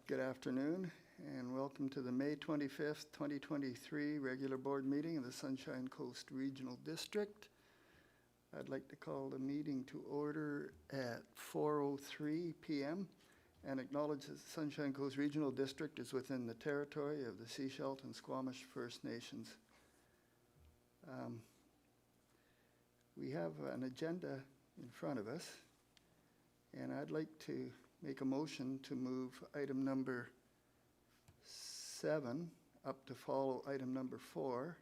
Good afternoon, and welcome to the May 25th, 2023 regular board meeting of the Sunshine Coast Regional District. I'd like to call the meeting to order at 4:03 p.m. and acknowledge that the Sunshine Coast Regional District is within the territory of the Seashelt and Squamish First Nations. We have an agenda in front of us, and I'd like to make a motion to move item number 7 up to follow item number 4,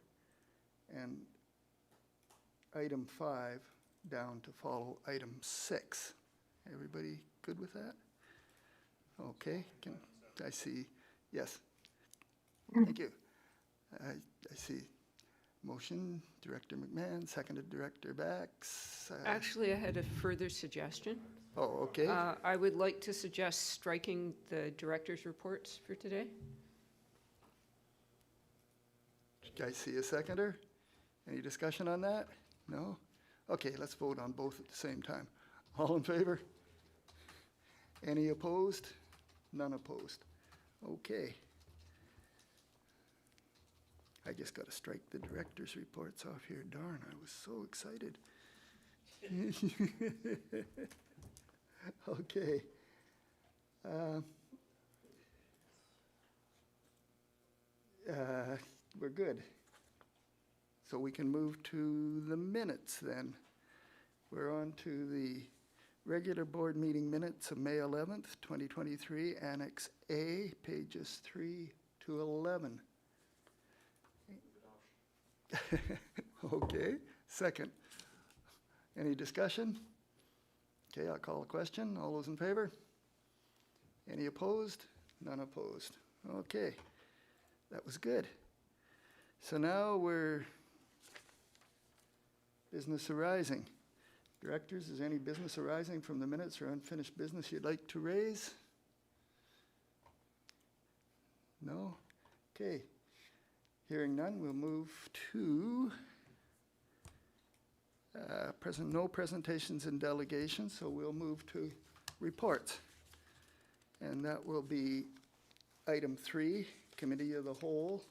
and item 5 down to follow item 6. Everybody good with that? Okay, I see, yes. Thank you. I see motion, Director McMahon, seconded Director Bax. Actually, I had a further suggestion. Oh, okay. I would like to suggest striking the director's reports for today. I see a seconder. Any discussion on that? No? Okay, let's vote on both at the same time. All in favor? Any opposed? None opposed. Okay. I just got to strike the director's reports off here. Darn, I was so excited. Okay. We're good. So we can move to the minutes then. We're on to the regular board meeting minutes of May 11th, 2023, Annex A, pages 3 to 11. Okay, second. Any discussion? Okay, I'll call a question. All those in favor? Any opposed? None opposed. Okay, that was good. So now we're business arising. Directors, is any business arising from the minutes or unfinished business you'd like to raise? No? Okay. Hearing none, we'll move to no presentations and delegations, so we'll move to reports. And that will be item 3, Committee of the Whole,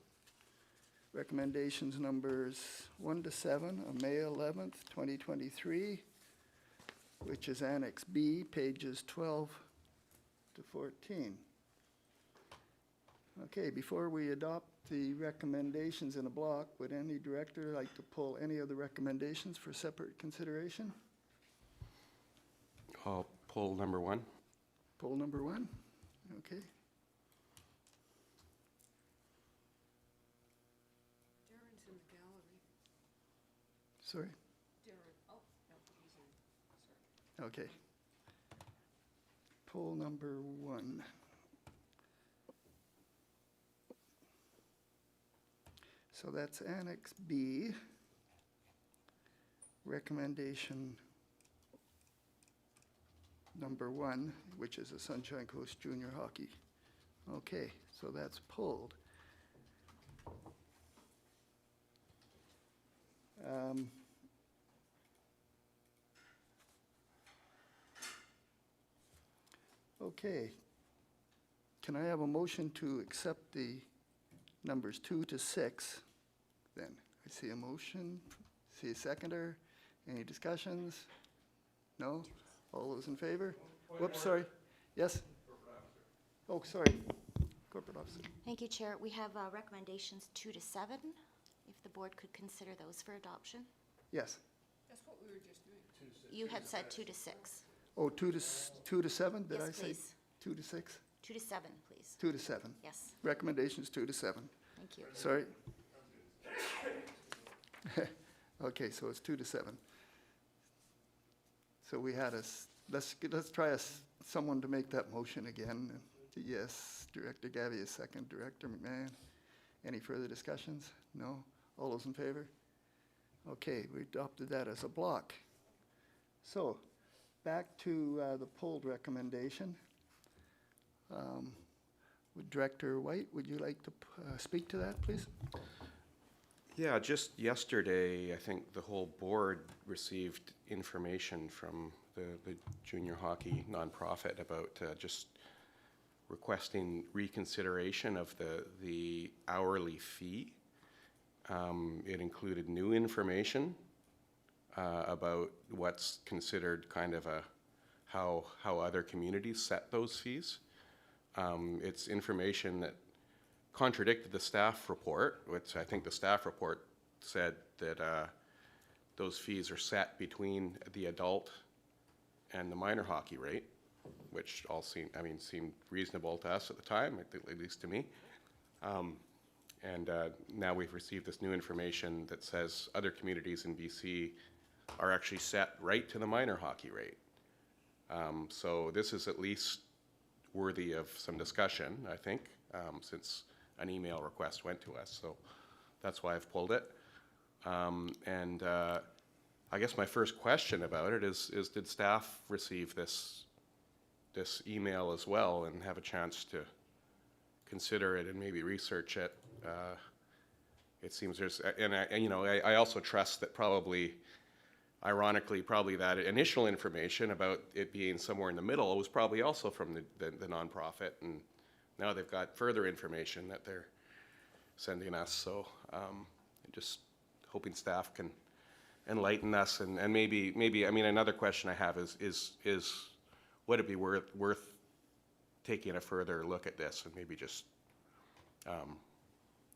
recommendations numbers 1 to 7 on May 11th, 2023, which is Annex B, pages 12 to 14. Okay, before we adopt the recommendations in a block, would any director like to pull any of the recommendations for separate consideration? I'll pull number 1. Pull number 1, okay. Darren's in the gallery. Sorry? Darren, oh, no, he's in, sorry. Okay. Pull number 1. So that's Annex B, recommendation number 1, which is the Sunshine Coast Junior Hockey. Okay, so that's pulled. Okay. Can I have a motion to accept the numbers 2 to 6? Then I see a motion, see a seconder. Any discussions? No? All those in favor? Whoops, sorry. Yes? Oh, sorry. Corporate officer. Thank you, Chair. We have recommendations 2 to 7, if the board could consider those for adoption. Yes. That's what we were just doing. You had said 2 to 6. Oh, 2 to 7, did Yes, I say? please. 2 to 6? 2 to 7, please. 2 to 7. Yes, Recommendations 2 to 7. thank you. Sorry. Okay, so it's 2 to 7. So we had let's try someone to make that motion again. Yes, Director Gavy is second. Director McMahon. Any further discussions? No? All those in favor? Okay, we adopted that as a block. So back to the pulled recommendation. Director White, would you like to speak to that, please? Yeah, just yesterday, I think the whole board received information from the junior hockey nonprofit about just requesting reconsideration of the hourly fee. It included new information about what's considered kind of how other communities set those fees. It's information that contradicted the staff report, which I think the staff report said that those fees are set between the adult and the minor hockey rate, which all seemed reasonable to us at the time, at least to me. And now we've received this new information that says other communities in BC are actually set right to the minor hockey rate. So this is at least worthy of some discussion, I think, since an email request went to us. So that's why I've pulled it. And I guess my first question about it is did staff receive this email as well and have a chance to consider it and maybe research it? It seems there's, I also trust that ironically, that initial information about it being somewhere in the middle was probably also from the nonprofit, and now they've got further information that they're sending us. So just hoping staff can enlighten us, and maybe another question I have is would it be worth taking a further look at this and maybe just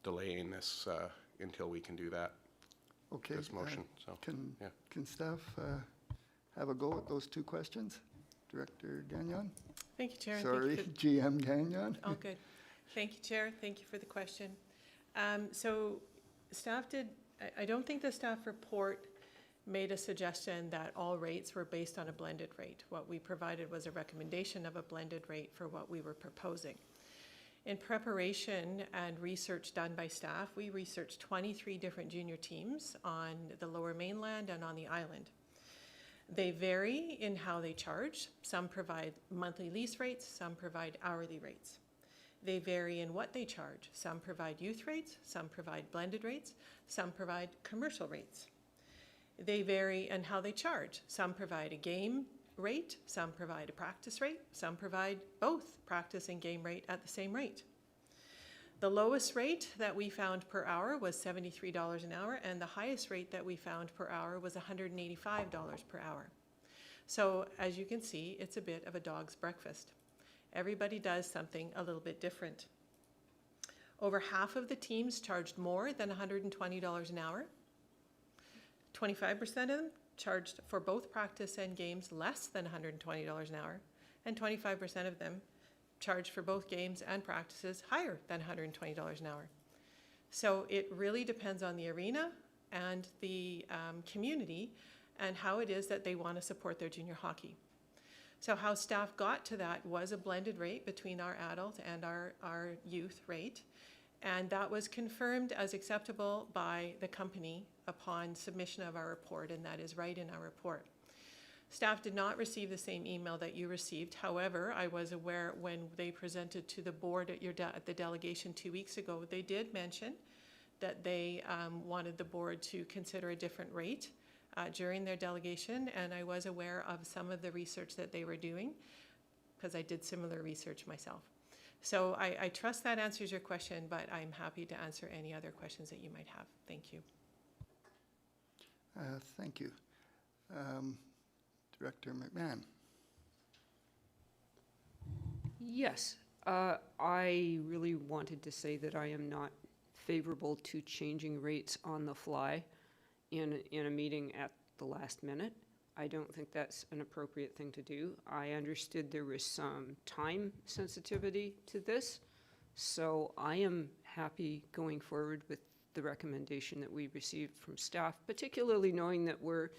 delaying this until we can do that? Okay. This motion. So yeah. Can staff have a go at those two questions? Director Gagnon? Thank you, Chair. and Sorry, thank you GM Gagnon? for, good. Thank you, Chair. Thank you for the question. So staff I don't think the staff report made a suggestion that all rates were based on a blended rate. What we provided was a recommendation of a blended rate for what we were proposing. In preparation and research done by staff, we researched 23 different junior teams on the Lower Mainland and on the island. They vary in how they charge. Some provide monthly lease rates, some provide hourly rates. They vary in what they charge. Some provide youth rates, some provide blended rates, some provide commercial rates. They vary in how they charge. Some provide a game rate, some provide a practice rate, some provide both practice and game rate at the same rate. The lowest rate that we found per hour was $73 an hour, and the highest rate that we found per hour was $185 per hour. So as you can see, it's a bit of a dog's breakfast. Everybody does something a little bit different. Over half of the teams charged more than $120 an hour. 25% of them charged for both practice and games less than $120 an hour, and 25% of them charged for both games and practices higher than $120 an hour. So it really depends on the arena and the community and how it is that they want to support their junior hockey. So how staff got to that was a blended rate between our adult and our youth rate, and that was confirmed as acceptable by the company upon submission of our report, and that is right in our report. Staff did not receive the same email that you received. However, I was aware when they presented to the board at the delegation 2 weeks ago, they did mention that they wanted the board to consider a different rate during their delegation, and I was aware of some of the research that they were doing because I did similar research myself. So I trust that answers your question, but I'm happy to answer any other questions that you might have. Thank you. Thank you. Director McMahon? Yes, I really wanted to say that I am not favorable to changing rates on the fly in a meeting at the last minute. I don't think that's an appropriate thing to do. I understood there was some time sensitivity to this, so I am happy going forward with the recommendation that we received from staff, particularly knowing that we're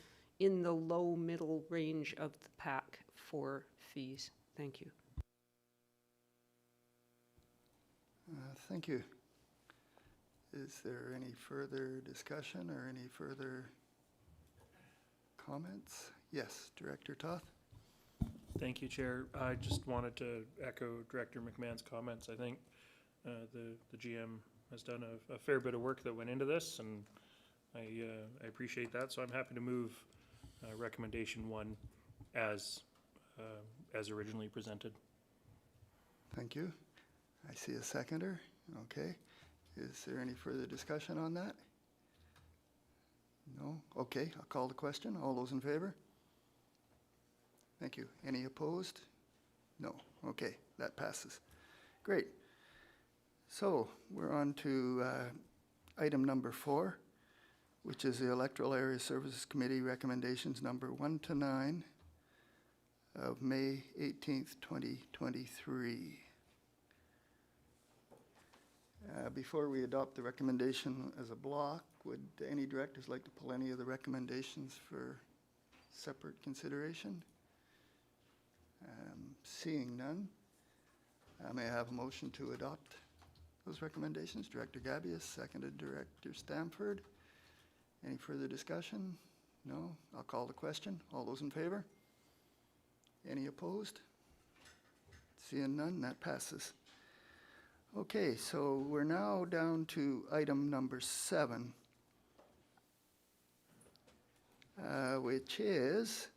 in the low middle range of the pack for fees. Thank you. Thank you. Is there any further discussion or any further comments? Yes, Director Toth? Thank you, Chair. I just wanted to echo Director McMahon's comments. I think the GM has done a fair bit of work that went into this, and I appreciate that. So I'm happy to move recommendation 1 as originally presented. Thank you. I see a seconder. Okay. Is there any further discussion on that? No? Okay, I'll call the question. All those in favor? Thank you. Any opposed? No. Okay, that passes. Great. So we're on to item number 4, which is the Electoral Area Services Committee recommendations number 1 to 9 of May 18th, 2023. Before we adopt the recommendation as a block, would any directors like to pull any of the recommendations for separate consideration? Seeing none, may I have a motion to adopt those recommendations? Director Gabius, seconded Director Stamford. Any further discussion? No? I'll call the question. All those in favor? Any opposed? Seeing none, that passes. Okay, so we're now down to item number 7, which is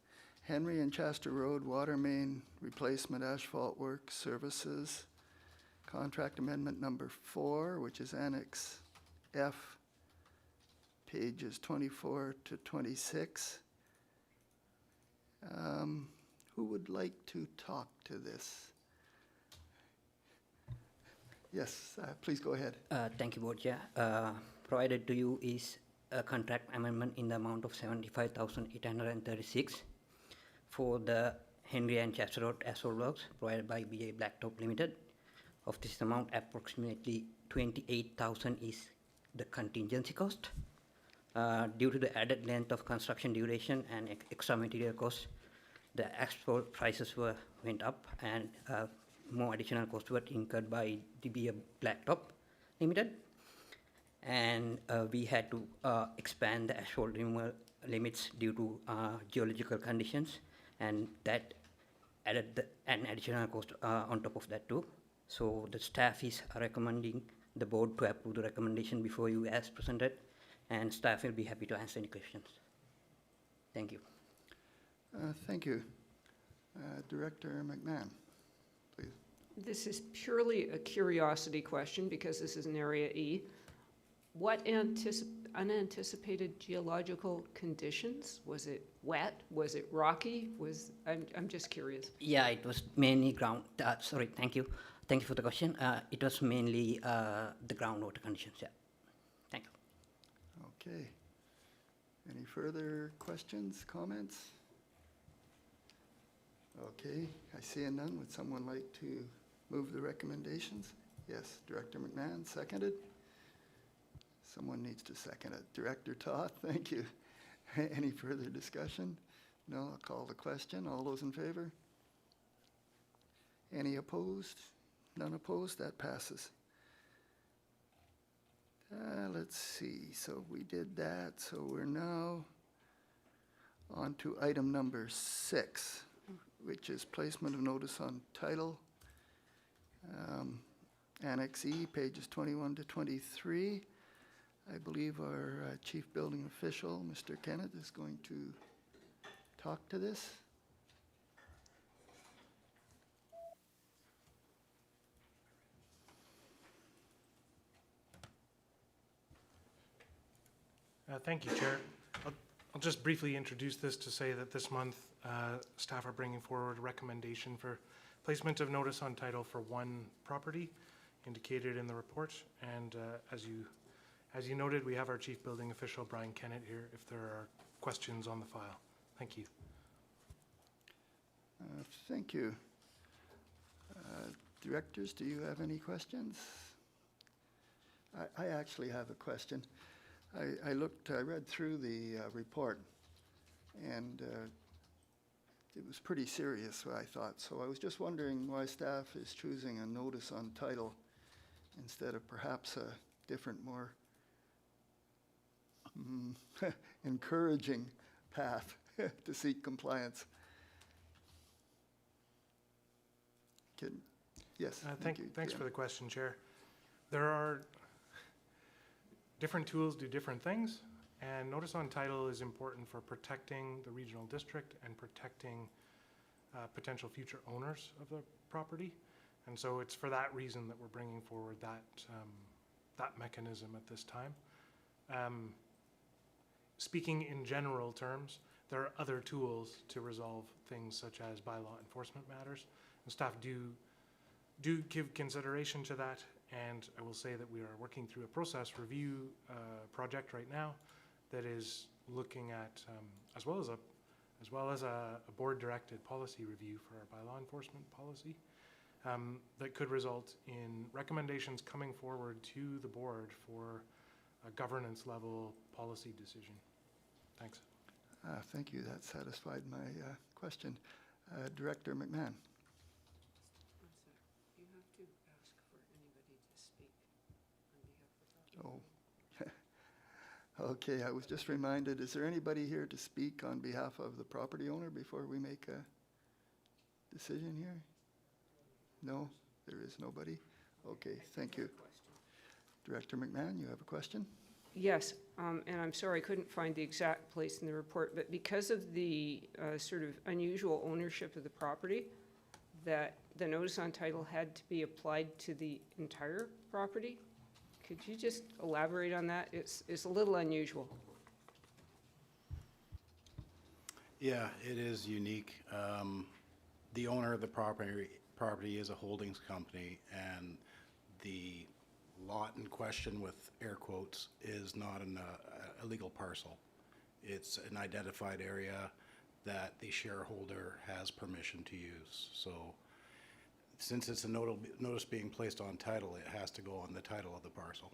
Henry and Chester Road Water Main Replacement Asphalt Work Services, Contract Amendment number 4, which is Annex F, pages 24 to 26. Who would like to talk to this? Yes, please go ahead. Thank you, Board Chair. Provided to you is a contract amendment in the amount of $75,836 for the Henry and Chester Road Asphalt Works provided by BA Blacktop Limited. Of this amount, approximately $28,000 is the contingency cost. Due to the added length of construction duration and extra material costs, the asphalt prices went up, and more additional costs were incurred by the BA Blacktop Limited. And we had to expand the asphalt removal limits due to geological conditions, and that added an additional cost on top of that too. So the staff is recommending the board to approve the recommendation before you as presented, and staff will be happy to answer any questions. Thank you. Thank you. Director McMahon, please. This is purely a curiosity question because this is an Area E. What unanticipated geological conditions? Was it wet? Was it rocky? I'm just curious. Yeah, it was mainly ground. Sorry, thank you. Thank you for the question. It was mainly the groundwater conditions. Yeah. Thank you. Okay. Any further questions, comments? Okay, I see none. Would someone like to move the recommendations? Yes, Director McMahon, seconded. Someone needs to second it. Director Toth, thank you. Any further discussion? No, I'll call the question. All those in favor? Any opposed? None opposed? That passes. Let's see, so we did that. So we're now on to item number 6, which is placement of notice on title. Annex E, pages 21 to 23. I believe our Chief Building Official, Mr. Kennett, is going to talk to this. Thank you, Chair. I'll just briefly introduce this to say that this month staff are bringing forward a recommendation for placement of notice on title for one property indicated in the report. And as you noted, we have our Chief Building Official, Brian Kennett, here if there are questions on the file. Thank you. Thank you. Directors, do you have any questions? I actually have a question. I read through the report, and it was pretty serious, I thought. So I was just wondering why staff is choosing a notice on title instead of perhaps a different, more encouraging path to seek compliance. Yes, thank you. Thanks for the question, Chair. There are different tools do different things, and notice on title is important for protecting the regional district and protecting potential future owners of the property. And so it's for that reason that we're bringing forward that mechanism at this time. Speaking in general terms, there are other tools to resolve things such as bylaw enforcement matters, and staff do give consideration to that. And I will say that we are working through a process review project right now that is looking at, as well as a board-directed policy review for our bylaw enforcement policy, that could result in recommendations coming forward to the board for a governance-level policy decision. Thanks. Thank you. That satisfied my question. Director McMahon. You have to ask for anybody to speak on behalf of the Oh. Okay, I was just reminded, is there anybody here to speak on behalf of the property owner before we make a decision here? No, there is nobody? Okay, thank you. Director McMahon, you have a question? Yes, and I'm sorry, I couldn't find the exact place in the report, but because of the sort of unusual ownership of the property, that the notice on title had to be applied to the entire property. Could you just elaborate on that? It's a little unusual. Yeah, it is unique. The owner of the property is a holdings company, and the lot in question, with air quotes, is not a legal parcel. It's an identified area that the shareholder has permission to use. So since it's a notice being placed on title, it has to go on the title of the parcel.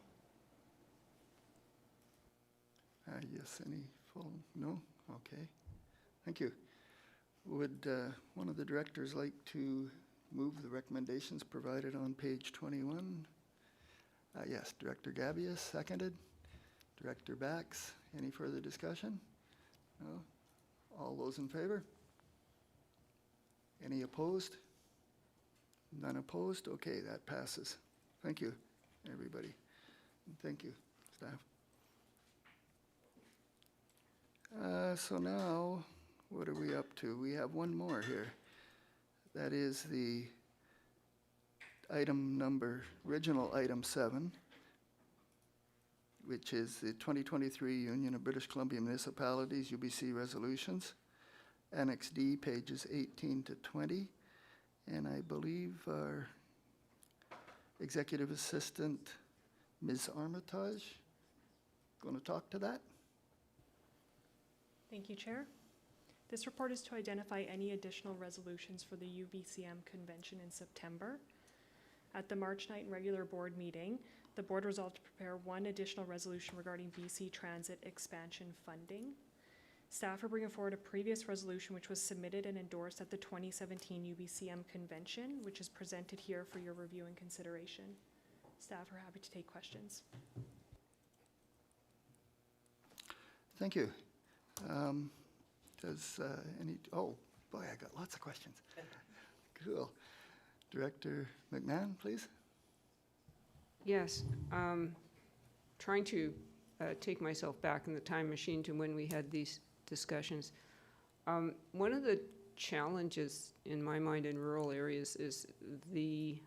Yes, any full, no? Okay, thank you. Would one of the directors like to move the recommendations provided on page 21? Yes, Director Gabius, seconded. Director Bax, any further discussion? No? All those in favor? Any opposed? None opposed? Okay, that passes. Thank you, everybody. And thank you, staff. So now, what are we up to? We have one more here. That is the original item 7, which is the 2023 Union of British Columbia Municipalities, UBC resolutions, Annex D, pages 18 to 20. And I believe our Executive Assistant, Ms. Armitage, going to talk to that? Thank you, Chair. This report is to identify any additional resolutions for the UBCM convention in September. At the March 9 regular board meeting, the board resolved to prepare one additional resolution regarding BC Transit expansion funding. Staff are bringing forward a previous resolution which was submitted and endorsed at the 2017 UBCM convention, which is presented here for your review and consideration. Staff are happy to take questions. Thank you. Oh, boy, I got lots of questions. Cool. Director McMahon, please. Yes, trying to take myself back in the time machine to when we had these discussions. One of the challenges in my mind in rural areas is the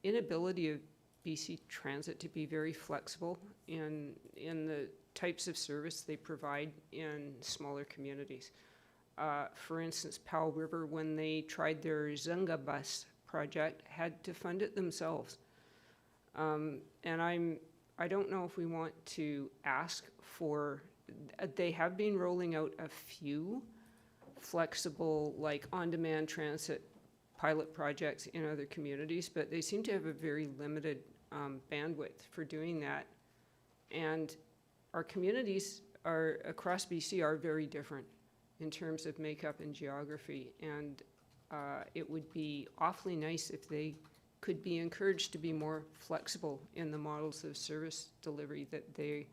inability of BC Transit to be very flexible in the types of service they provide in smaller communities. For instance, Powell River, when they tried their Zunga bus project, had to fund it themselves. And I don't know if we want to ask for, they have been rolling out a few flexible, like on-demand transit pilot projects in other communities, but they seem to have a very limited bandwidth for doing that. And our communities across BC are very different in terms of makeup and geography, and it would be awfully nice if they could be encouraged to be more flexible in the models of service delivery that they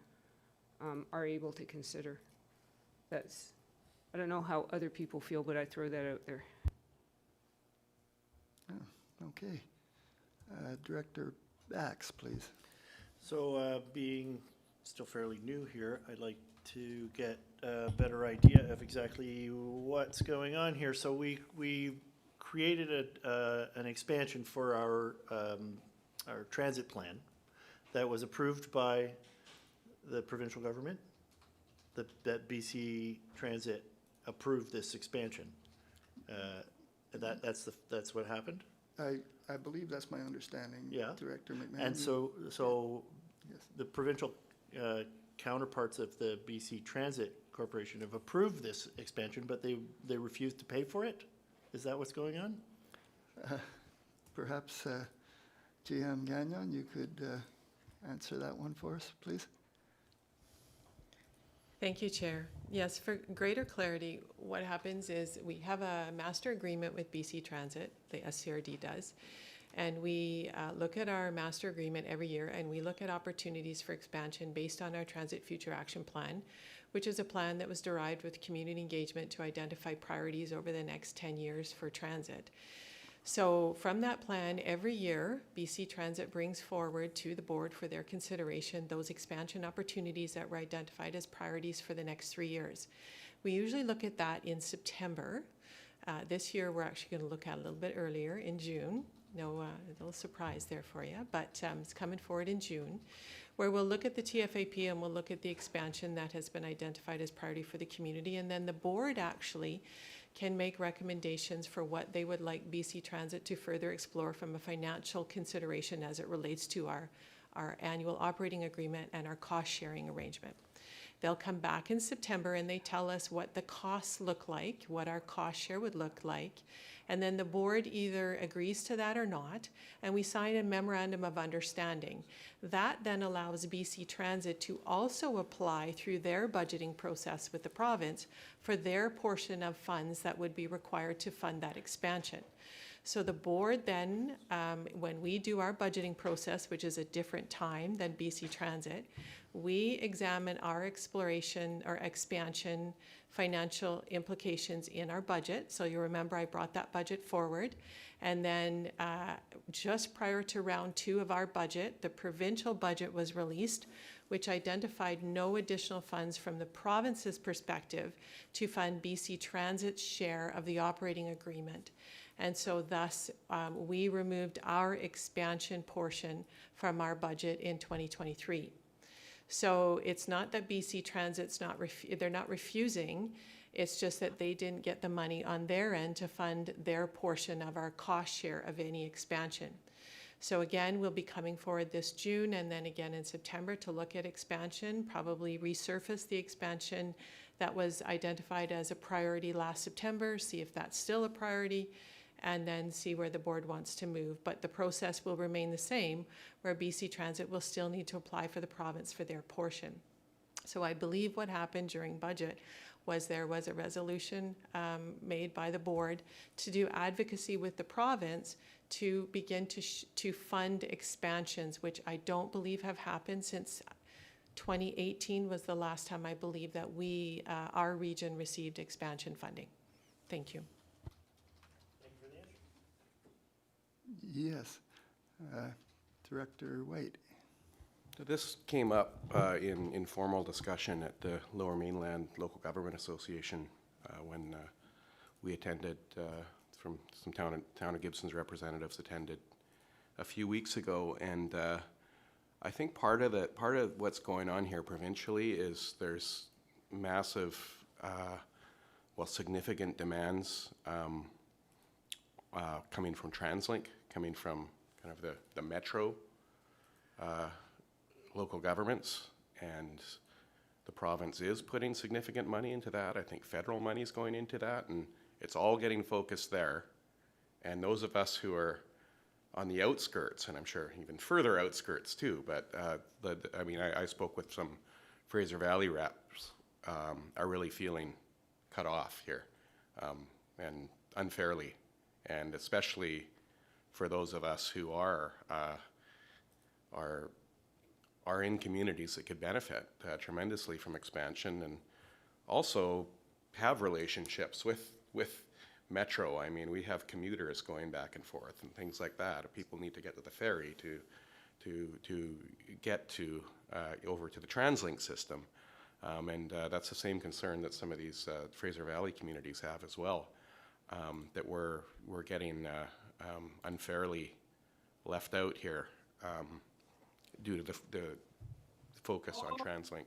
are able to consider. I don't know how other people feel, but I throw that out there. Oh, okay. Director Bax, please. So being still fairly new here, I'd like to get a better idea of exactly what's going on here. So we created an expansion for our transit plan that was approved by the provincial government, that BC Transit approved this expansion. That's what happened? I believe that's my understanding. Yeah. Director McMahon. And so Yes. the provincial counterparts of the BC Transit Corporation have approved this expansion, but they refused to pay for it? Is that what's going on? Perhaps GM Gagnon, you could answer that one for us, please? Thank you, Chair. Yes, for greater clarity, what happens is we have a master agreement with BC Transit, the SCRD does, and we look at our master agreement every year, and we look at opportunities for expansion based on our Transit Future Action Plan, which is a plan that was derived with community engagement to identify priorities over the next 10 years for transit. So from that plan, every year, BC Transit brings forward to the board for their consideration those expansion opportunities that were identified as priorities for the next 3 years. We usually look at that in September. This year, we're actually going to look at it a little bit earlier in June. No, a little surprise there for you, but it's coming forward in June, where we'll look at the TFAP and we'll look at the expansion that has been identified as priority for the community. And then the board actually can make recommendations for what they would like BC Transit to further explore from a financial consideration as it relates to our annual operating agreement and our cost-sharing arrangement. They'll come back in September and they tell us what the costs look like, what our cost share would look like, and then the board either agrees to that or not, and we sign a memorandum of understanding. That then allows BC Transit to also apply through their budgeting process with the province for their portion of funds that would be required to fund that expansion. So the board then, when we do our budgeting process, which is a different time than BC Transit, we examine our exploration or expansion financial implications in our budget. So you remember I brought that budget forward. And then just prior to round 2 of our budget, the provincial budget was released, which identified no additional funds from the province's perspective to fund BC Transit's share of the operating agreement. And so thus, we removed our expansion portion from our budget in 2023. So it's not that BC Transit's they're not refusing, it's just that they didn't get the money on their end to fund their portion of our cost share of any expansion. So again, we'll be coming forward this June and then again in September to look at expansion, probably resurface the expansion that was identified as a priority last September, see if that's still a priority, and then see where the board wants to move. But the process will remain the same, where BC Transit will still need to apply for the province for their portion. So I believe what happened during budget was there was a resolution made by the board to do advocacy with the province to begin to fund expansions, which I don't believe have happened since 2018 was the last time I believe that we, our region, received expansion funding. Thank you. Yes. Director White. This came up in informal discussion at the Lower Mainland Local Government Association when we attended, from some town of Gibson's representatives attended a few weeks ago, and I think part of what's going on here provincially is there's massive, significant demands coming from TransLink, coming from kind of the metro local governments, and the province is putting significant money into that. I think federal money is going into that, and it's all getting focused there. And those of us who are on the outskirts, and I'm sure even further outskirts too, but I spoke with some Fraser Valley reps, are really feeling cut off here, and unfairly, and especially for those of us who are in communities that could benefit tremendously from expansion, and also have relationships with Metro. I mean, we have commuters going back and forth and things like that. People need to get to the ferry to get to over to the TransLink system, and that's the same concern that some of these Fraser Valley communities have as well. that we're getting unfairly left out here due to the focus on TransLink.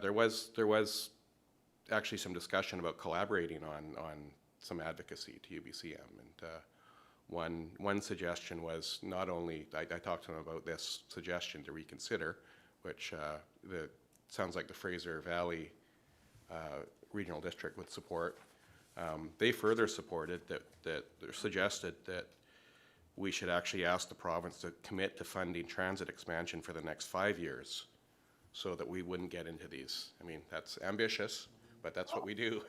There was actually some discussion about collaborating on some advocacy to UBCM. And one suggestion was not only, I talked to them about this suggestion to reconsider, which sounds like the Fraser Valley Regional District would support. They further supported suggested that we should actually ask the province to commit to funding transit expansion for the next 5 years so that we wouldn't get into these. I mean, that's ambitious, but that's what we do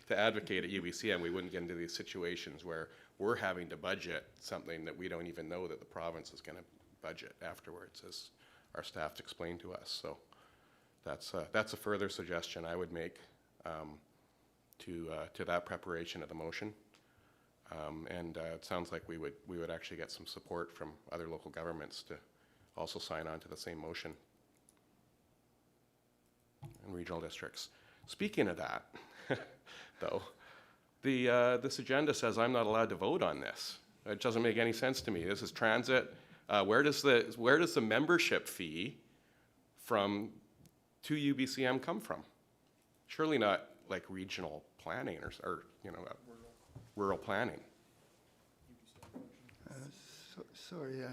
to advocate at UBCM. We wouldn't get into these situations where we're having to budget something that we don't even know that the province is going to budget afterwards, as our staff explained to us. So that's a further suggestion I would make to that preparation of the motion. It sounds like we would actually get some support from other local governments to also sign on to the same motion in regional districts. Speaking of that, though, this agenda says I'm not allowed to vote on this. It doesn't make any sense to me. This is transit. Where does the membership fee to UBCM come from? Surely not like regional planning or rural planning. Sorry,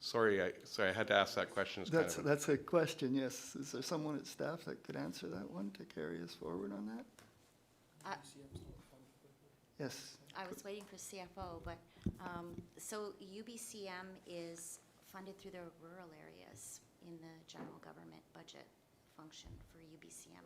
Sorry, I had to ask that question. that's a question, yes. Is there someone at staff that could answer that one to carry us forward on that? Yes. I was waiting for CFO, but, so UBCM is funded through the rural areas in the general government budget function for UBCM.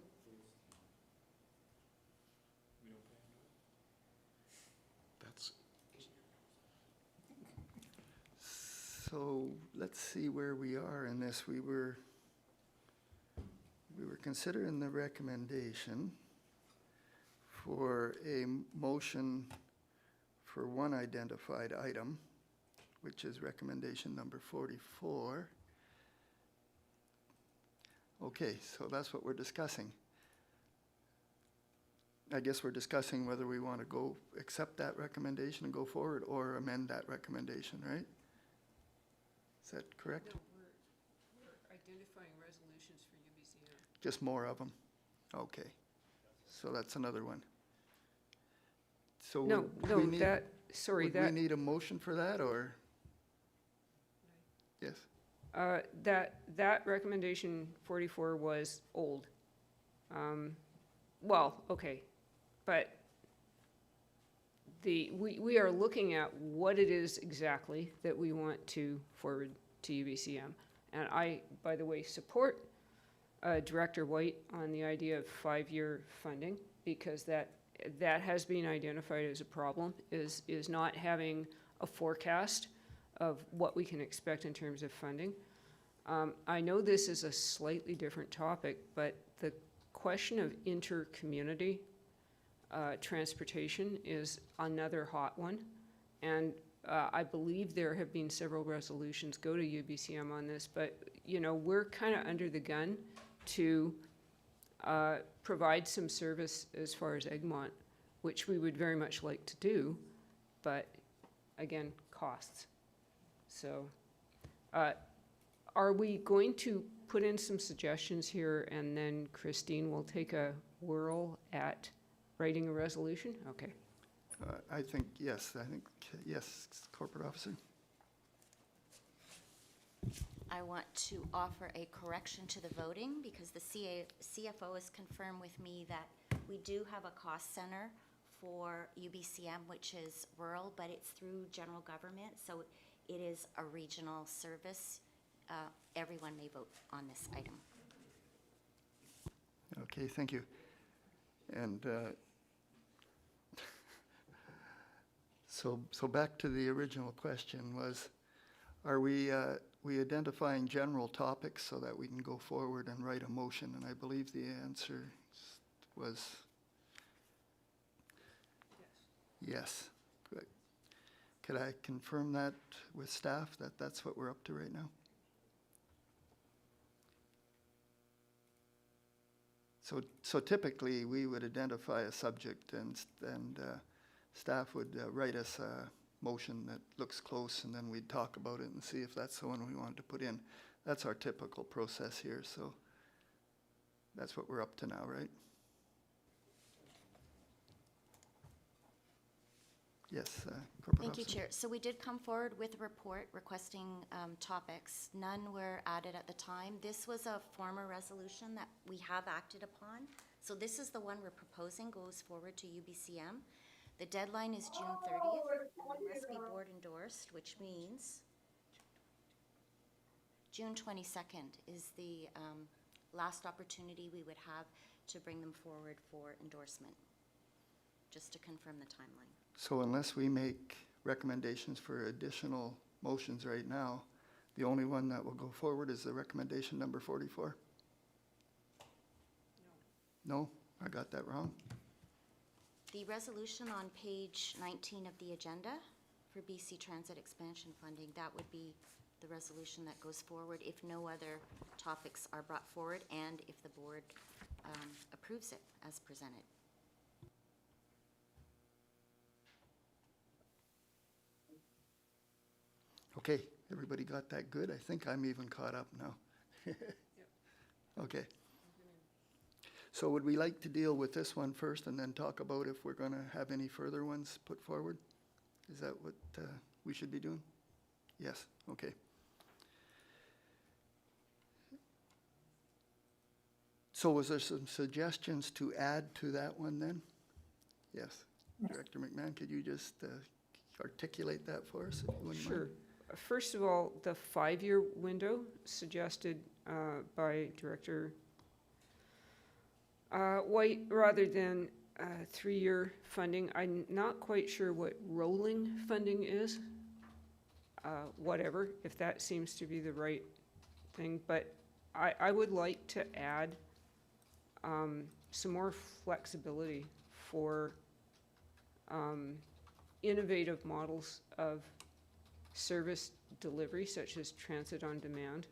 So let's see where we are in this. We were considering the recommendation for a motion for one identified item, which is recommendation number 44. Okay, so that's what we're discussing. I guess we're discussing whether we want to accept that recommendation and go forward or amend that recommendation, right? Is that correct? No, we're identifying resolutions for UBCM. Just more of them? Okay. So that's another one. So No, we need, sorry, would we need a motion for that, or? Yes. That recommendation 44 was old. Well, okay, but we are looking at what it is exactly that we want to forward to UBCM. And I, by the way, support Director White on the idea of 5-year funding, because that has been identified as a problem, is not having a forecast of what we can expect in terms of funding. I know this is a slightly different topic, but the question of inter-community transportation is another hot one. And I believe there have been several resolutions go to UBCM on this, but we're kind of under the gun to provide some service as far as Egmont, which we would very much like to do, but again, costs. So are we going to put in some suggestions here and then Christine will take a whirl at writing a resolution? Okay. I think yes, Corporate Officer. I want to offer a correction to the voting because the CFO has confirmed with me that we do have a cost center for UBCM, which is rural, but it's through general government, so it is a regional service. Everyone may vote on this item. Okay, thank you. And so back to the original question was, are we identifying general topics so that we can go forward and write a motion? And I believe the answer was yes. Good. Could I confirm that with staff, that that's what we're up to right now? So typically, we would identify a subject and staff would write us a motion that looks close, and then we'd talk about it and see if that's the one we wanted to put in. That's our typical process here, so that's what we're up to now, right? Yes, Corporal Thank you, Hobson. Chair. So we did come forward with a report requesting topics. None were added at the time. This was a former resolution that we have acted upon. So this is the one we're proposing goes forward to UBCM. The deadline is June 30th, and it must be board endorsed, which means June 22nd is the last opportunity we would have to bring them forward for endorsement, just to confirm the timeline. So unless we make recommendations for additional motions right now, the only one that will go forward is the recommendation number 44? No, I got that wrong? The resolution on page 19 of the agenda for BC Transit Expansion Funding, that would be the resolution that goes forward if no other topics are brought forward and if the board approves it as presented. Okay, everybody got that good? I think I'm even caught up now. Okay. So would we like to deal with this one first and then talk about if we're going to have any further ones put forward? Is that what we should be doing? Yes, okay. So was there some suggestions to add to that one then? Yes. Director McMahon, could you just articulate that for us, if you wouldn't mind? Sure. First of all, the 5-year window suggested by Director White rather than 3-year funding. I'm not quite sure what rolling funding is. Whatever, if that seems to be the right thing. But I would like to add some more flexibility for innovative models of service delivery, such as transit on demand,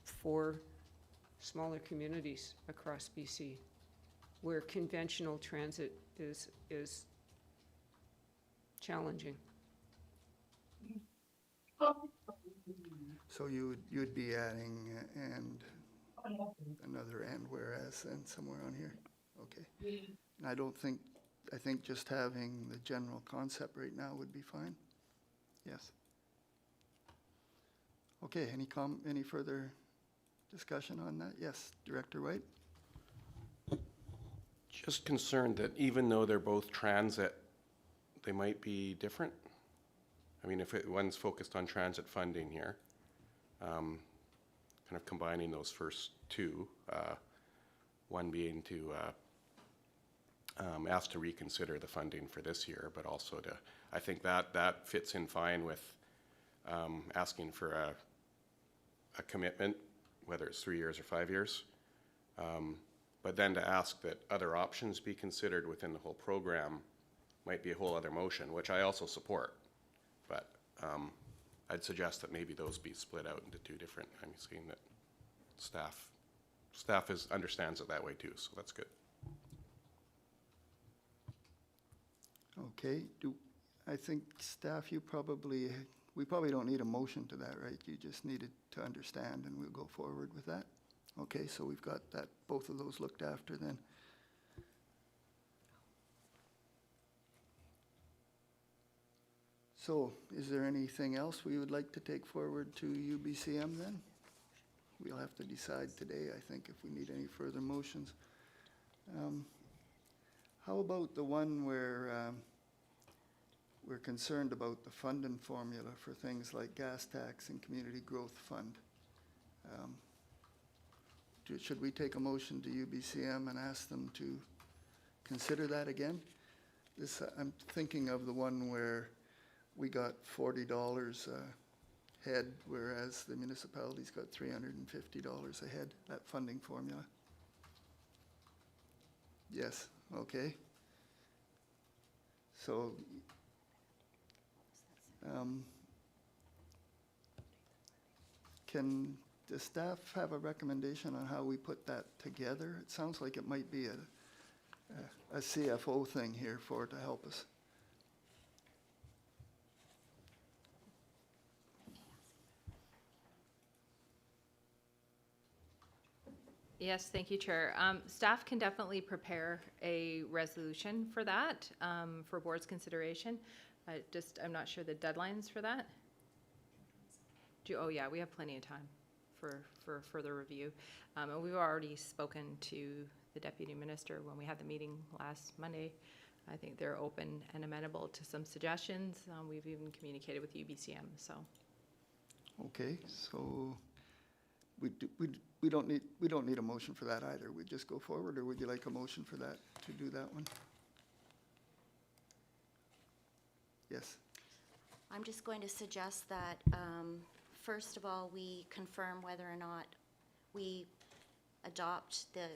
for smaller communities across BC, where conventional transit is challenging. So you'd be adding and another and whereas then somewhere on here? Okay. And I think just having the general concept right now would be fine. Yes. Okay, any further discussion on that? Yes, Director White? Just concerned that even though they're both transit, they might be different. I mean, if one's focused on transit funding here, kind of combining those first two, one being to ask to reconsider the funding for this year, but also to, I think that fits in fine with asking for a commitment, whether it's 3 years or 5 years. But then to ask that other options be considered within the whole program might be a whole other motion, which I also support. But I'd suggest that maybe those be split out into two different. I'm seeing that staff understands it that way too, so that's good. Okay, I think staff, we probably don't need a motion to that, right? You just needed to understand and we'll go forward with that. Okay, so we've got that, both of those looked after then. So is there anything else we would like to take forward to UBCM then? We'll have to decide today, I think, if we need any further motions. How about the one where we're concerned about the funding formula for things like gas tax and community growth fund? Should we take a motion to UBCM and ask them to consider that again? I'm thinking of the one where we got $40 a head, whereas the municipality's got $350 a head, that funding formula. Yes, okay. So, can does staff have a recommendation on how we put that together? It sounds like it might be a CFO thing here for it to help us. Yes, thank you, Chair. Staff can definitely prepare a resolution for that, for board's consideration. I'm not sure the deadlines for that. Oh, yeah, we have plenty of time for further review. And we've already spoken to the Deputy Minister when we had the meeting last Monday. I think they're open and amenable to some suggestions. We've even communicated with UBCM, so. Okay, so we don't need a motion for that either. We just go forward, or would you like a motion for that, to do that one? Yes. I'm just going to suggest that, first of all, we confirm whether or not we adopt the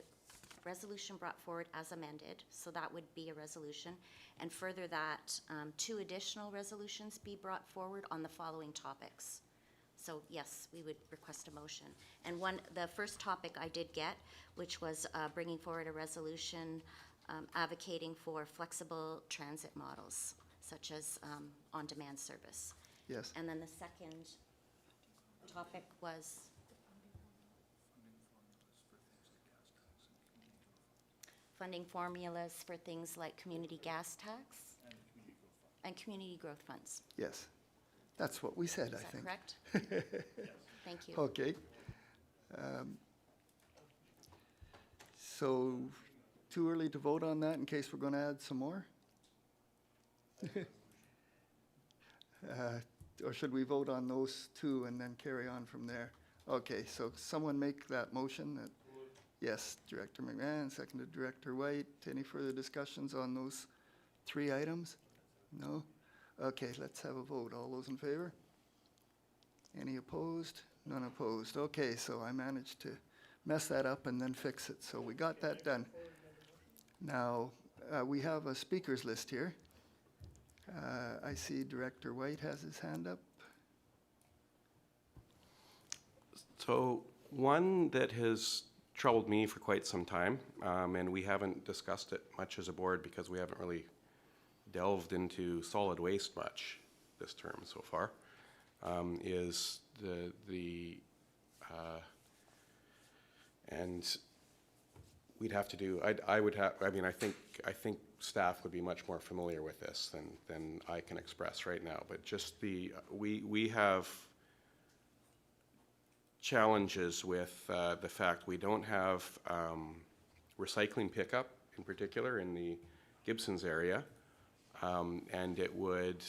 resolution brought forward as amended, so that would be a resolution, and further that 2 additional resolutions be brought forward on the following topics. So yes, we would request a motion. And the first topic I did get, which was bringing forward a resolution advocating for flexible transit models, such as on-demand service. Yes. And then the second topic was funding formulas for things like community gas tax and community growth funds. Yes. That's what we said, I Is that think. correct? Thank you. Okay. So, too early to vote on that in case we're going to add some more? Or should we vote on those 2 and then carry on from there? Okay, so someone make that motion. Yes, Director McMahon, seconded Director White. Any further discussions on those 3 items? No? Okay, let's have a vote. All those in favor? Any opposed? None opposed. Okay, so I managed to mess that up and then fix it. So we got that done. Now, we have a speakers list here. I see Director White has his hand up. So one that has troubled me for quite some time, and we haven't discussed it much as a board because we haven't really delved into solid waste much this term so far, is and we'd have to do, I think staff would be much more familiar with this than I can express right now, but just we have challenges with the fact we don't have recycling pickup in particular in the Gibsons area. And it would,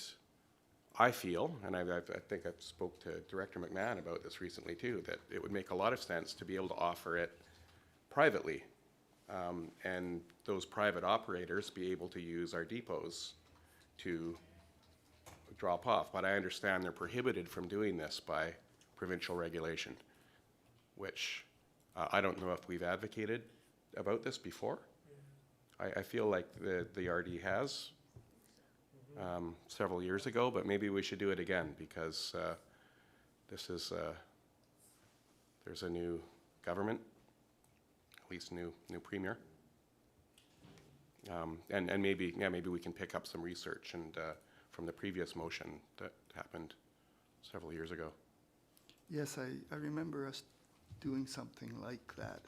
I feel, and I think I spoke to Director McMahon about this recently too, that it would make a lot of sense to be able to offer it privately. And those private operators be able to use our depots to drop off. But I understand they're prohibited from doing this by provincial regulation, which I don't know if we've advocated about this before. I feel like the RD has several years ago, but maybe we should do it again because this is there's a new government, at least new premier, and maybe we can pick up some research and from the previous motion that happened several years ago. Yes, I remember us doing something like that.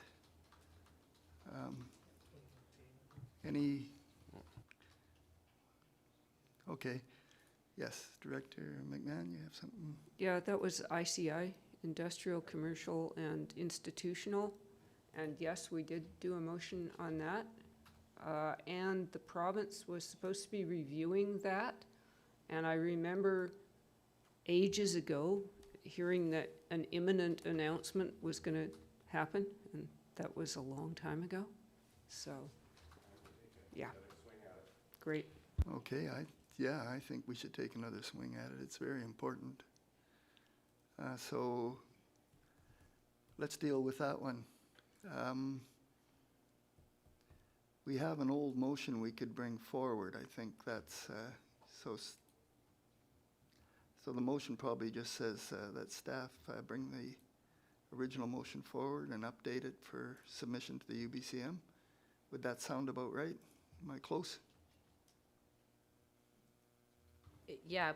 Okay. Yes, Director McMahon, you have something? Yeah, that was ICI, industrial, commercial, and institutional. And yes, we did do a motion on that. And the province was supposed to be reviewing that. And I remember ages ago hearing that an imminent announcement was going to happen, and that was a long time ago. So, yeah, great. Okay, I think we should take another swing at it. It's very important. So let's deal with that one. We have an old motion we could bring forward. I think that's so the motion probably just says that staff bring the original motion forward and update it for submission to the UBCM. Would that sound about right? Am I close? Yeah,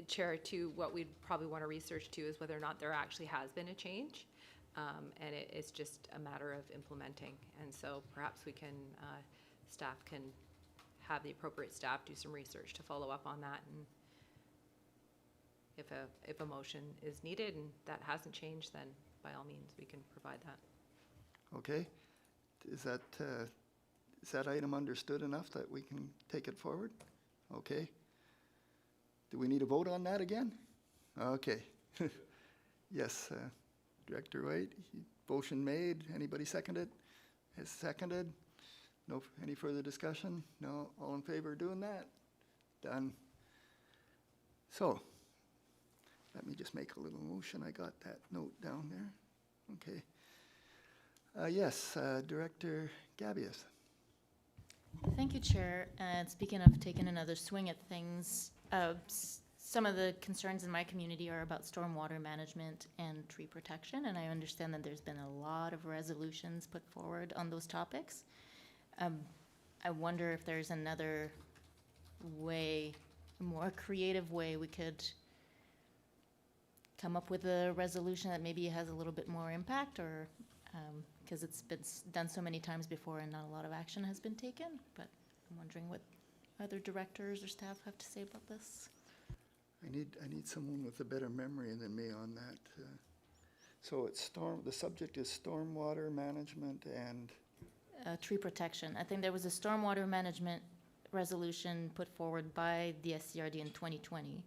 Chair, too, what we'd probably want to research too is whether or not there actually has been a change. And it's just a matter of implementing. And so perhaps we can, staff can have the appropriate staff do some research to follow up on that. And if a motion is needed and that hasn't changed, then by all means, we can provide that. Okay. Is that item understood enough that we can take it forward? Okay. Do we need a vote on that again? Okay. Yes, Director White, motion made. Anybody second it? Has seconded. No, any further discussion? No, all in favor of doing that? Done. So, let me just make a little motion. I got that note down there. Okay. Yes, Director Gabius. Thank you, Chair. And speaking of taking another swing at things, some of the concerns in my community are about stormwater management and tree protection, and I understand that there's been a lot of resolutions put forward on those topics. I wonder if there's another way, a more creative way we could come up with a resolution that maybe has a little bit more impact, or because it's been done so many times before and not a lot of action has been taken. But I'm wondering what other directors or staff have to say about this. I need someone with a better memory than me on that. So it's the subject is stormwater management and Tree protection. I think there was a stormwater management resolution put forward by the SCRD in 2020.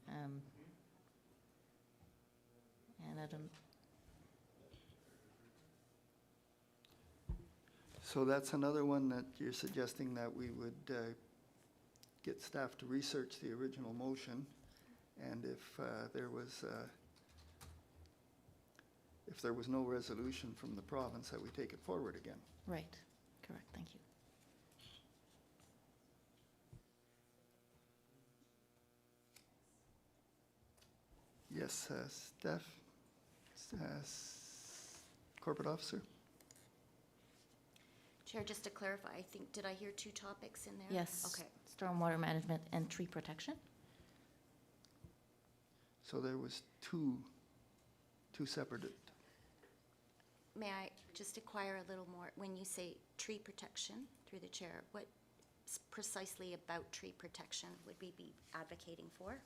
And I don't. so that's another one that you're suggesting that we would get staff to research the original motion, and if there was no resolution from the province, that we take it forward again. Right, correct, thank you. Yes, Steph, Corporate Officer? Chair, just to clarify, I think, did I hear two topics in there? Yes. Okay. Stormwater management and tree protection. So there was two separate. May I just inquire a little more? When you say tree protection, through the chair, what precisely about tree protection would we be advocating for?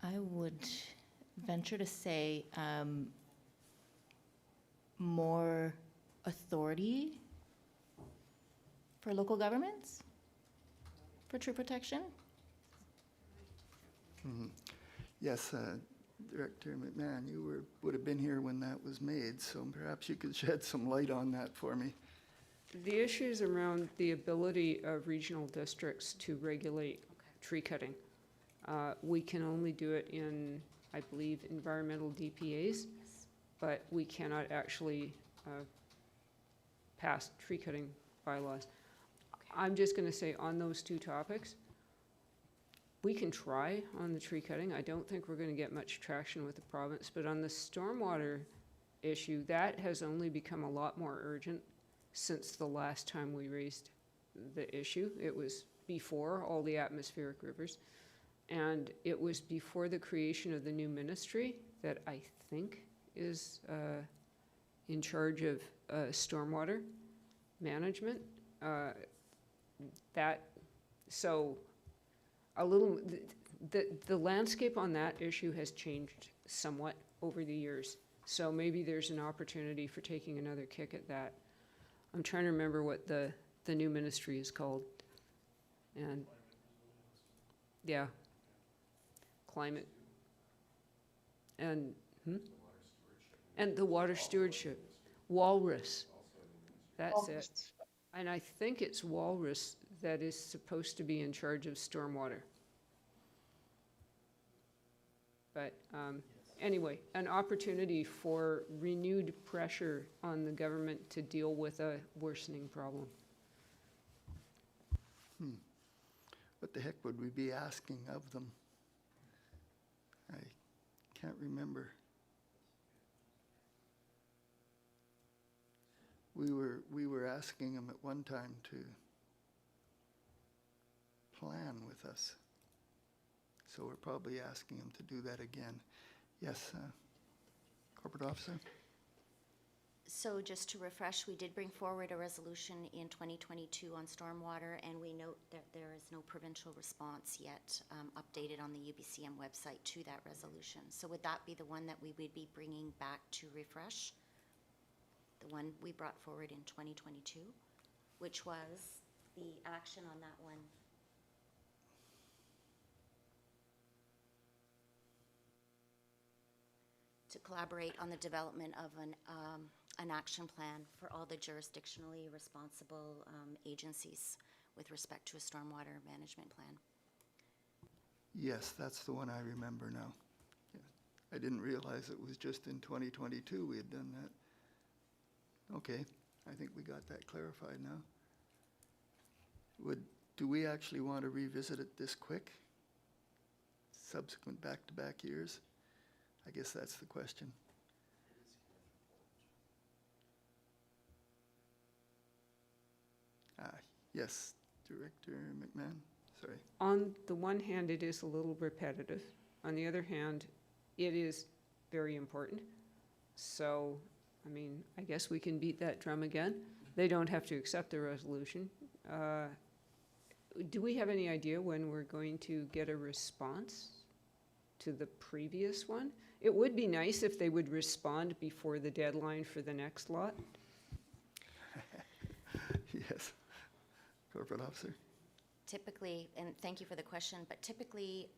I would venture to say more authority for local governments for tree protection. Mm-hmm. Yes, Director McMahon, you would have been here when that was made, so perhaps you could shed some light on that for me. The issues around the ability of regional districts to regulate tree cutting. We can only do it in, I believe, environmental DPAs, but we cannot actually pass tree cutting bylaws. I'm just going to say on those two topics, we can try on the tree cutting. I don't think we're going to get much traction with the province, but on the stormwater issue, that has only become a lot more urgent since the last time we raised the issue. It was before all the atmospheric rivers, and it was before the creation of the new ministry that I think is in charge of stormwater management. The landscape on that issue has changed somewhat over the years. So maybe there's an opportunity for taking another kick at that. I'm trying to remember what the new ministry is called. And yeah, climate. And and the water stewardship. Walrus. That's it. And I think it's Walrus that is supposed to be in charge of stormwater. But anyway, an opportunity for renewed pressure on the government to deal with a worsening problem. What the heck would we be asking of them? can't remember. We were asking them at one time to plan with us. So we're probably asking them to do that again. Yes, Corporate Officer? So just to refresh, we did bring forward a resolution in 2022 on stormwater, and we note that there is no provincial response yet updated on the UBCM website to that resolution. So would that be the one that we would be bringing back to refresh? The one we brought forward in 2022, which was the action on that one? To collaborate on the development of an action plan for all the jurisdictionally responsible agencies with respect to a stormwater management plan. Yes, that's the one I remember now. Yeah. I didn't realize it was just in 2022 we had done that. Okay, I think we got that clarified now. Do we actually want to revisit it this quick? Subsequent back-to-back years? I guess that's the question. Yes, Director McMahon, sorry. On the one hand, it is a little repetitive. On the other hand, it is very important. So, I mean, I guess we can beat that drum again. They don't have to accept the resolution. Do we have any idea when we're going to get a response to the previous one? It would be nice if they would respond before the deadline for the next lot. Yes. Corporate Officer? Typically, and thank you for the question, but typically,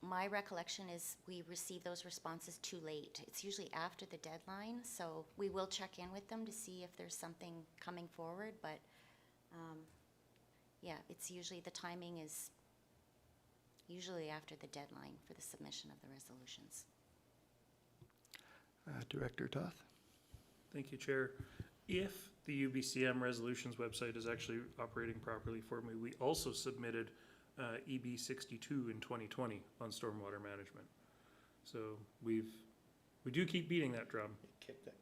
my recollection is we receive those responses too late. It's usually after the deadline, so we will check in with them to see if there's something coming forward, but yeah, it's usually, the timing is usually after the deadline for the submission of the resolutions. Director Toth? Thank you, Chair. If the UBCM resolutions website is actually operating properly for me, we also submitted EB 62 in 2020 on stormwater management. So we do keep beating that drum.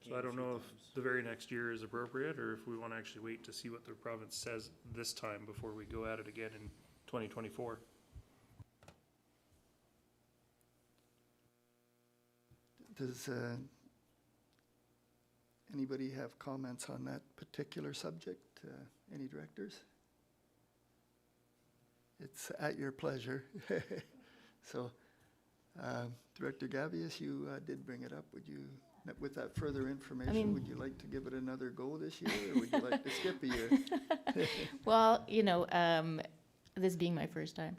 So I don't know if the very next year is appropriate, or if we want to actually wait to see what the province says this time before we go at it again in 2024. Does anybody have comments on that particular subject? Any directors? It's at your pleasure. So, Director Gavious, you did bring it up. Would you, with that further information, would you like to give it another go this year, or would you like to skip a year? Well, you know, this being my first time,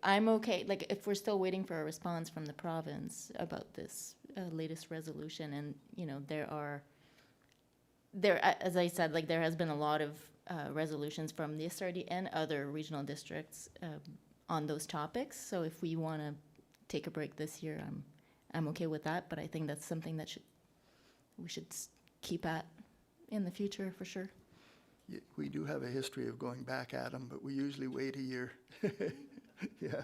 I'm okay, like, if we're still waiting for a response from the province about this latest resolution, and, you know, as I said, like, there has been a lot of resolutions from the SRD and other regional districts on those topics, so if we want to take a break this year, I'm okay with that, but I think that's something that we should keep at in the future, for sure. Yeah, we do have a history of going back at them, but we usually wait a year. Yeah.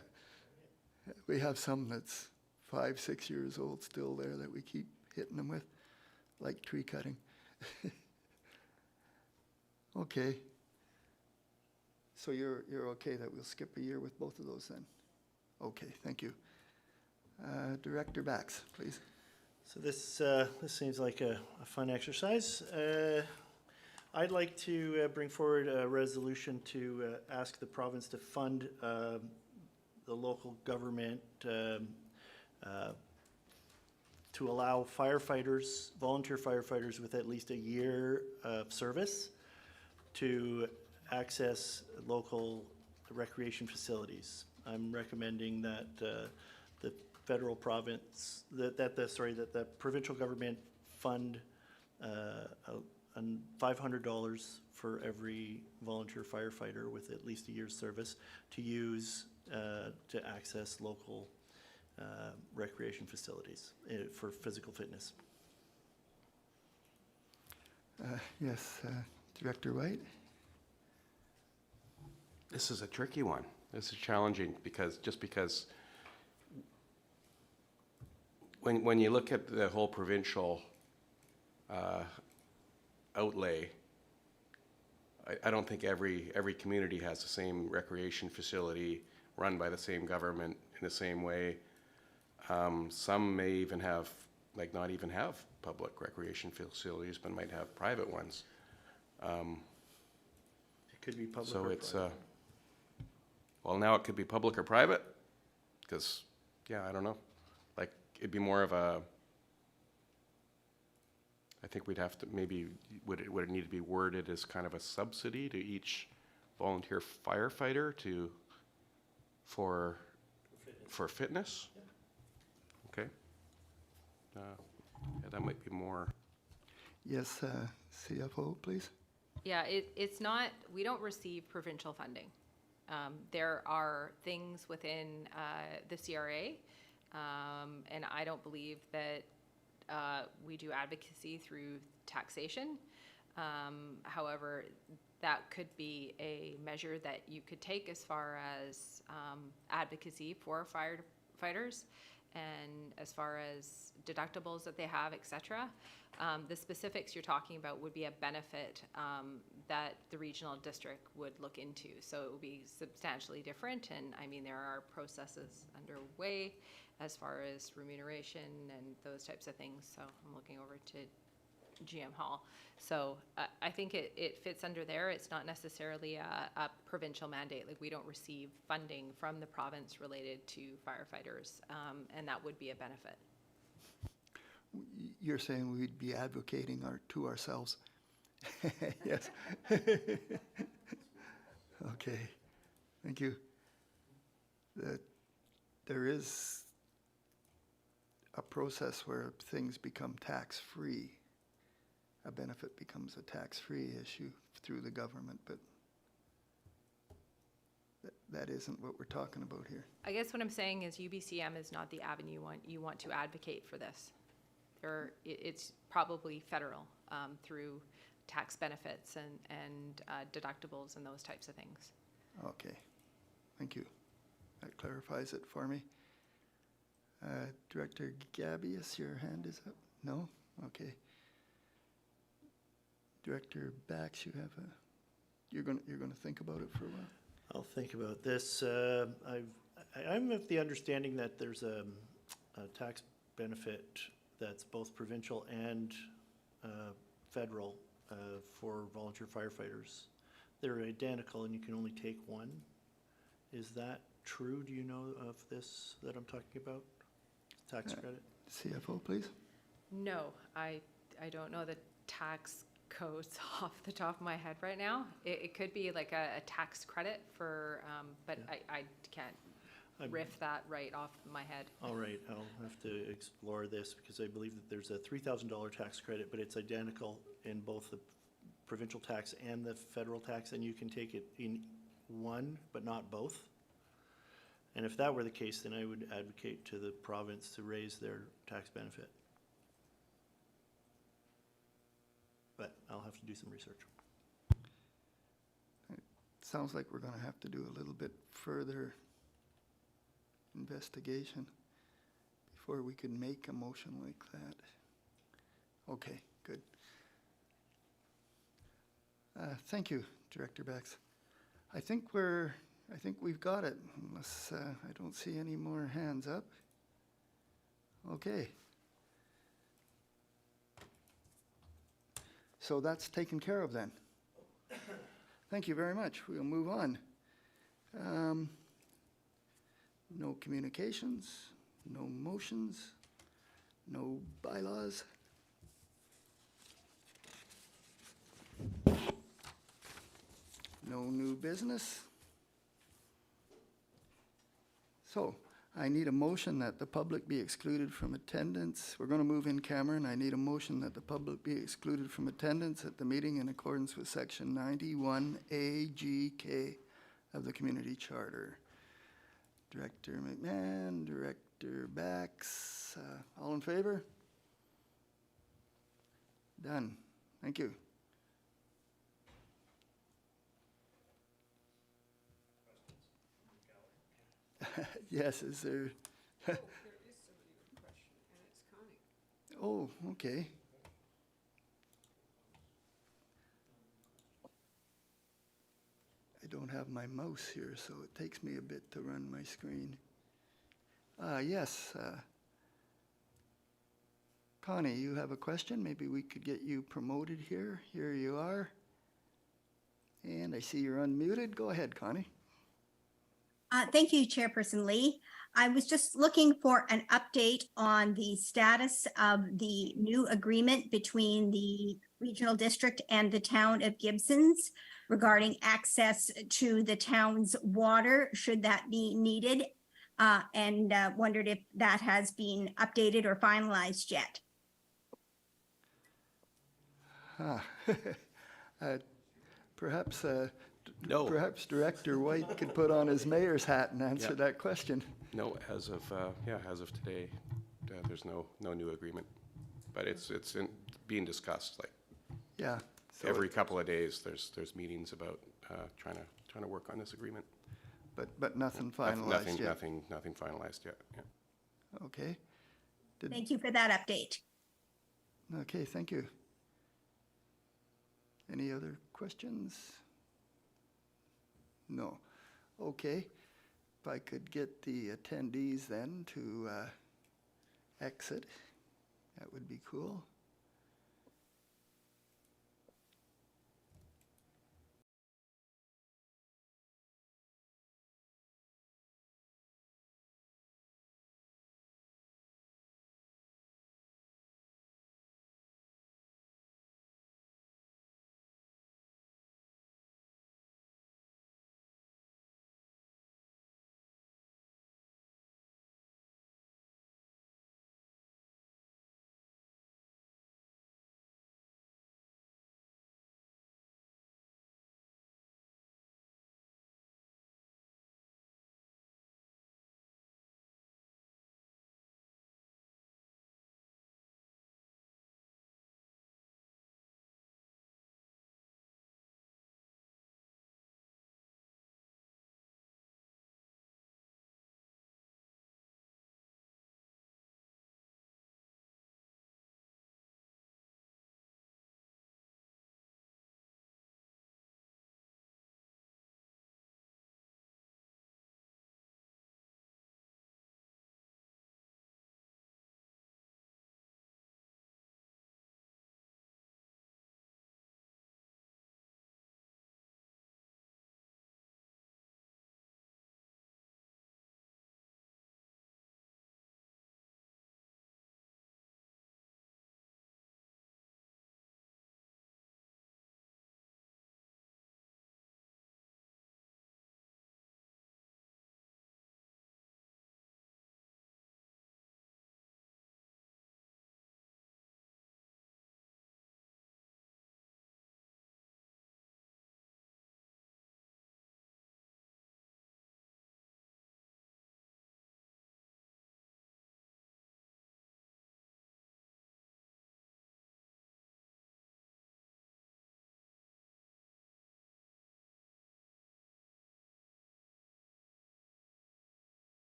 We have some that's 5, 6 years old still there that we keep hitting them with, like tree cutting. Okay. So you're okay that we'll skip a year with both of those then? Okay, thank you. Director Bax, please. So this seems like a fun exercise. I'd like to bring forward a resolution to ask the province to fund the local government to allow firefighters, volunteer firefighters with at least a year of service to access local recreation facilities. I'm recommending that the federal province, that the provincial government fund $500 for every volunteer firefighter with at least a year's service to use to access local recreation facilities for physical fitness. Yes, Director White? This is a tricky one. This is challenging because when you look at the whole provincial outlay, I don't think every community has the same recreation facility run by the same government in the same way. Some may even have, like, not even have public recreation facilities, but might have private ones. It could be public So or it's, private. well, now it could be public or private, because, yeah, I don't know. Like, it'd be more of a, I think we'd have to, maybe, would it need to be worded as kind of a subsidy to each volunteer firefighter for fitness? Okay. Yeah, that might be more. Yes, CFO, please. Yeah, it's not, we don't receive provincial funding. There are things within the CRA, and I don't believe that we do advocacy through taxation. However, that could be a measure that you could take as far as advocacy for firefighters and as far as deductibles that they have, et cetera. The specifics you're talking about would be a benefit that the regional district would look into. So it would be substantially different. And I mean, there are processes underway as far as remuneration and those types of things. So I'm looking over to GM Hall. So I think it fits under there. It's not necessarily a provincial mandate. Like, we don't receive funding from the province related to firefighters, and that would be a benefit. You're saying we'd be advocating to ourselves? Yes. Okay, thank you. There is a process where things become tax-free. A benefit becomes a tax-free issue through the government, but that isn't what we're talking about here. I guess what I'm saying is UBCM is not the avenue you want to advocate for this. It's probably federal through tax benefits and deductibles and those types of things. Okay, thank you. That clarifies it for me. Director Gabius, your hand is up? No? Okay. Director Bax, you're gonna think about it for a while? I'll think about this. I'm of the understanding that there's a tax benefit that's both provincial and federal for volunteer firefighters. They're identical and you can only take one. Is that true? Do you know of this that I'm talking about? Tax credit? CFO, please. No, I don't know the tax codes off the top of my head right now. It could be like a tax credit for, but Yeah. I can't riff that right off my head. All right, I'll have to explore this because I believe that there's a $3,000 tax credit, but it's identical in both the provincial tax and the federal tax, and you can take it in one, but not both. And if that were the case, then I would advocate to the province to raise their tax benefit. But I'll have to do some research. Sounds like we're gonna have to do a little bit further investigation before we can make a motion like that. Okay, good. Thank you, Director Bax. I think we've got it, unless I don't see any more hands up. Okay. So that's taken care of then. Thank you very much. We'll move on. No communications, no motions, no bylaws. No new business. So I need a motion that the public be excluded from attendance. We're going to move in camera, and I need a motion that the public be excluded from attendance at the meeting in accordance with Section 91A(g)(k) of the Community Charter. Director McMahon, Director Bax, all in favor? Done. Thank you. Yes, is there? There is somebody with a question, and Oh, okay. I don't have my mouse here, so it takes me a bit to run my screen. Yes. Connie, you have a question? Maybe we could get you promoted here. Here you are. And I see you're unmuted. Go ahead, Connie. Thank you, Chairperson Lee. I was just looking for an update on the status of the new agreement between the regional district and the town of Gibsons regarding access to the town's water, should that be needed, and wondered if that has been updated or finalized yet. Perhaps, No. perhaps Director White could put on his mayor's hat and answer Yeah. that question. No, as of today, there's no new agreement. But it's being discussed, like, Yeah. So every couple of days, there's meetings about trying to work on this agreement. But nothing finalized yet. Nothing finalized yet, yeah. Okay. Thank you for that update. Okay, thank you. Any other questions? No. Okay. If I could get the attendees then to exit, that would be cool.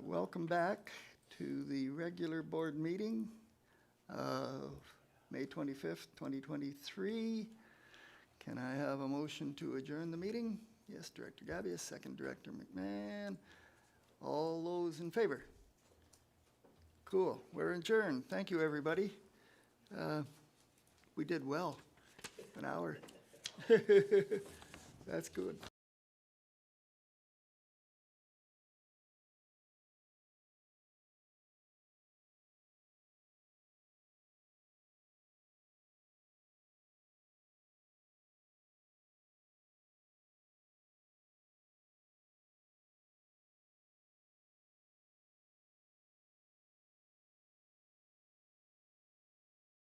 Welcome back to the regular board meeting of May 25th, 2023. Can I have a motion to adjourn the meeting? Yes, Director Gabius, second Director McMahon. All those in favor? Cool, we're adjourned. Thank you, everybody. We did well, an hour. That's good.